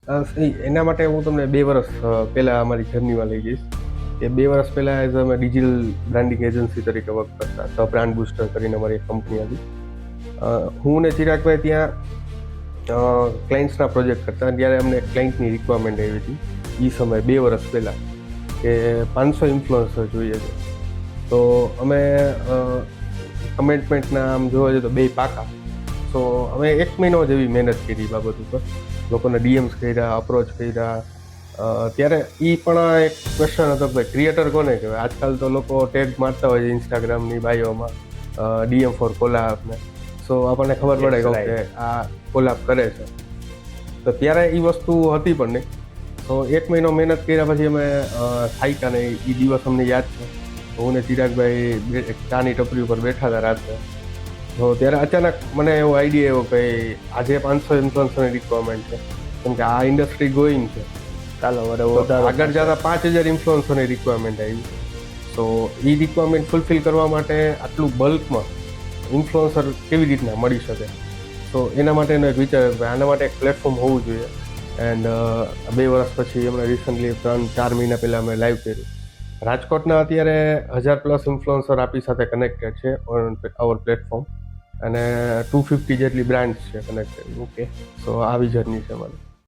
એના માટે હું તમને 2 વર્ષ પહેલાં અમારી જર્નીમાં લઈ જઈશ. કે 2 વર્ષ પહેલાં એઝ અમે ડિજિટલ બ્રાન્ડિંગ એજન્સી તરીકે વર્ક કરતા. ધ બ્રાન્ડ બુસ્ટર કરીને અમારી એક કંપની હતી. હું ને ચિરાગભાઈ ત્યાં ક્લાયન્ટ્સના પ્રોજેક્ટ કરતા. ત્યારે અમને એક ક્લાયન્ટની રિક્વાયરમેન્ટ આવી હતી એ સમયે 2 વર્ષ પહેલાં કે 500 ઇન્ફ્લુઅન્સર જોઈએ છે. તો અમે કમેન્ટમેન્ટના આમ જોવા જઈએ તો 2 પાકા. સો અમે 1 મહિનો જેવી મહેનત કરી બાબત ઉપર. લોકોને ડીએમ્સ કર્યા, અપ્રોચ કર્યા. ત્યારે એ પણ એક ક્વેશ્ચન હતો કે ભાઈ ક્રિએટર કોને કહેવાય. આજકાલ તો લોકો ટેગ મારતા હોય છે ઇન્સ્ટાગ્રામની બાયોમાં ડીએમ ફોર કોલાબ ને. સો આપણને ખબર પડે કે આ કોલાબ કરે છે. તો ત્યારે એ વસ્તુ હતી પણ નહીં. તો 1 મહિનો મહેનત કર્યા પછી અમે થાક્યા ને એ દિવસ અમને યાદ છે. હું ને ચિરાગભાઈ એક ચાની ટપરી ઉપર બેઠા હતા રાત્રે. તો ત્યારે અચાનક મને એવો આઈડિયા એવો કે આજે 500 ઇન્ફ્લુઅન્સરની રિક્વાયરમેન્ટ છે, કેમ કે આ ઇન્ડસ્ટ્રી ગોઈંગ છે. ચાલો આગળ જતા 5000 ઇન્ફ્લુઅન્સરની રિક્વાયરમેન્ટ આવી. તો એ રિક્વાયરમેન્ટ ફૂલફિલ કરવા માટે આટલું બલ્કમાં ઇન્ફ્લુઅન્સર કેવી રીતના મળી શકે. તો એના માટેનો એક વિચાર કે આના માટે એક પ્લેટફોર્મ હોવું જોઈએ. એન્ડ 2 વર્ષ પછી એમણે રિસન્ટલી 3-4 મહિના પહેલાં અમે લાઈવ કર્યું. રાજકોટના અત્યારે 1000+ ઇન્ફ્લુઅન્સર આપણી સાથે કનેક્ટેડ છે ઓન અવર પ્લેટફોર્મ. અને 250 જેટલી બ્રાન્ડ્સ છે કનેક્ટેડ. ઓકે. સો આવી જર્ની છે મારી.